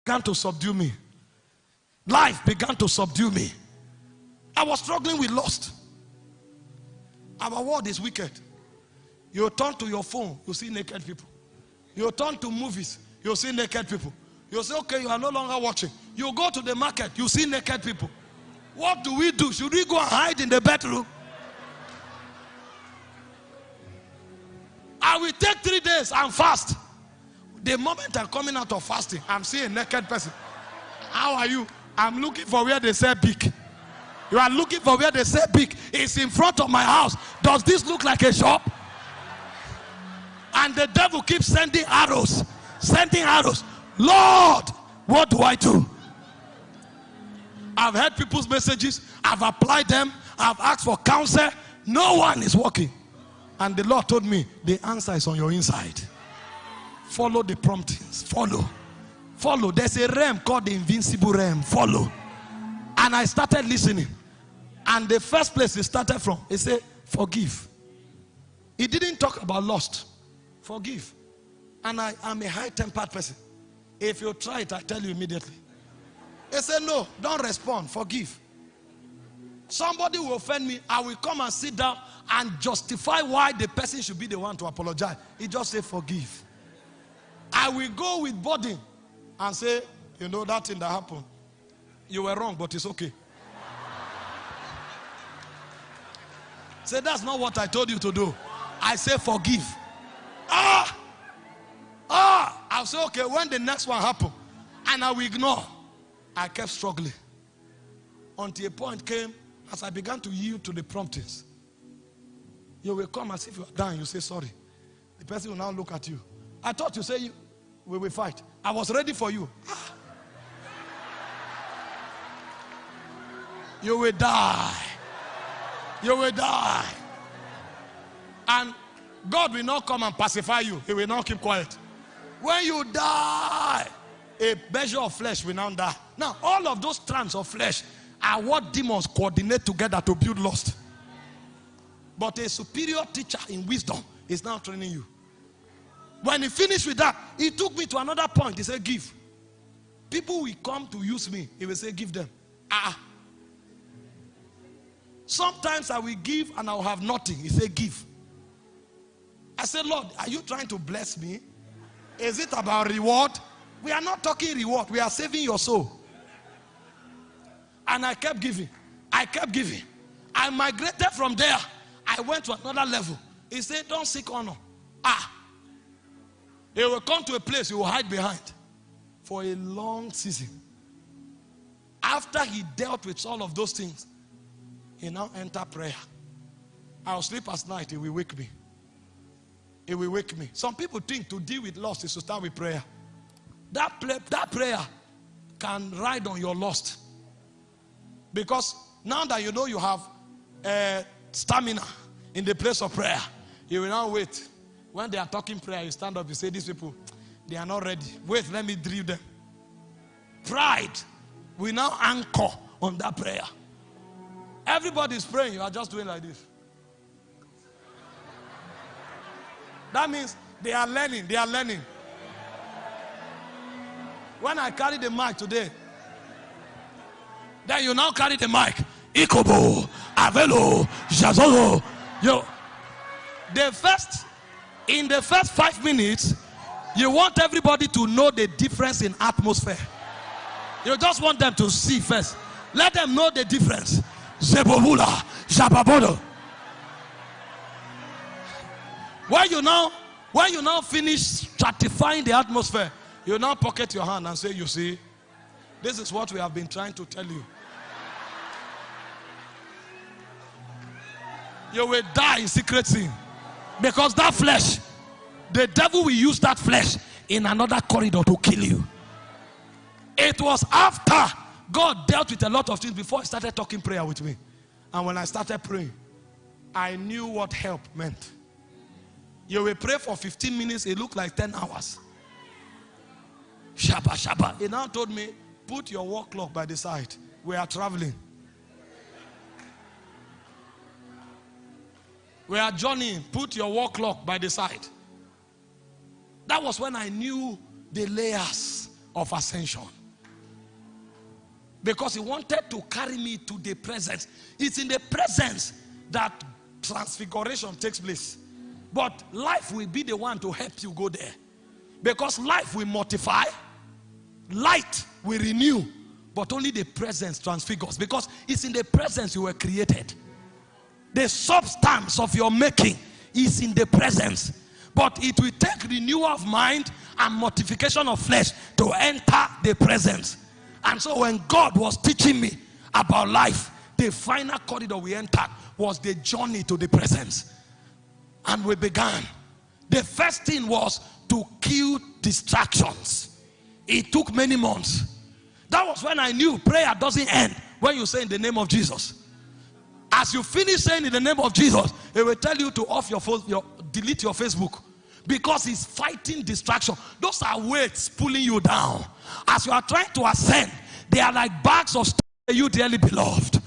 began to subdue me. Life began to subdue me. I was struggling with lust. Our world is wicked. You turn to your phone, you see naked people. You turn to movies, you see naked people. You say, okay, you are no longer watching. You go to the market, you see naked people. What do we do? Should we go and hide in the bedroom? I will take 3 days and fast. The moment I'm coming out of fasting, I'm seeing a naked person. How are you? I'm looking for where they say big. You are looking for where they say big. It's in front of my house. Does this look like a shop? And the devil keeps sending arrows. Sending arrows. Lord, what do I do? I've heard people's messages. I've applied them. I've asked for counsel. No one is working. And the Lord told me, the answer is on your inside. Follow the promptings. Follow. Follow. There's a realm called the invincible realm. Follow. And I started listening. And the first place it started from, it said, forgive. It didn't talk about lust. Forgive. And I am a high-tempered person. If you try it, I tell you immediately. They say, no, don't respond. Forgive. Somebody will offend me. I will come and sit down and justify why the person should be the one to apologize. He just say, forgive. I will go with burden and say, you know that thing that happened. You were wrong, but it's okay. Say, that's not what I told you to do. I say, forgive. I'll say, okay, when the next one happens, and I will ignore. I kept struggling until a point came as I began to yield to the promptings. You will come as if you are dying. You say sorry. The person will now look at you. I thought you say we will fight. I was ready for you. You will die. You will die. And God will not come and pacify you. He will not keep quiet. When you die, a measure of flesh will now die. Now, all of those strands of flesh are what demons coordinate together to build lust. But a superior teacher in wisdom is now training you. When he finished with that, he took me to another point. He said, give. People will come to use me. He will say, give them. Sometimes I will give and I will have nothing. He said, give. I said, Lord, are you trying to bless me? Is it about reward? We are not talking reward. We are saving your soul. And I kept giving. I kept giving. I migrated from there. I went to another level. He said, don't seek honor. He will come to a place he will hide behind for a long season. After he dealt with all of those things, he now entered prayer. I'll sleep at night. He will wake me. He will wake me. Some people think to deal with lust is to start with prayer. That prayer can ride on your lust. Because now that you know you have stamina in the place of prayer, you will now wait. When they are talking prayer, you stand up, you say, these people, they are not ready. Wait, let me drill them. Pride will now anchor on that prayer. Everybody is praying, you are just doing like this. That means they are learning, they are learning. When I carry the mic today, then you now carry the mic. Ikobo, Avelo, Jazolo. In the first 5 minutes, you want everybody to know the difference in atmosphere. You just want them to see first. Let them know the difference. Zebobula, Jababodo. When you now finish stratifying the atmosphere, you now pocket your hand and say, you see, this is what we have been trying to tell you. You will die in secret sin. Because that flesh, the devil will use that flesh in another corridor to kill you. It was after God dealt with a lot of things before he started talking prayer with me. And when I started praying, I knew what help meant. You will pray for 15 minutes, it looked like 10 hours. Shabba, shabba. He now told me, put your work clock by the side. We are traveling. We are journeying. Put your work clock by the side. That was when I knew the layers of ascension. Because he wanted to carry me to the presence. It's in the presence that transfiguration takes place. But life will be the one to help you go there. Because life will mortify, light will renew, but only the presence transfigures. Because it's in the presence you were created. The substance of your making is in the presence. But it will take renewal of mind and mortification of flesh to enter the presence. And so when God was teaching me about life, the final corridor we entered was the journey to the presence. And we began. The first thing was to kill distractions. It took many months. That was when I knew prayer doesn't end when you say in the name of Jesus. As you finish saying in the name of Jesus, it will tell you to off your phone, delete your Facebook. Because it's fighting distraction. Those are weights pulling you down. As you are trying to ascend, they are like bags of stuff you dearly beloved.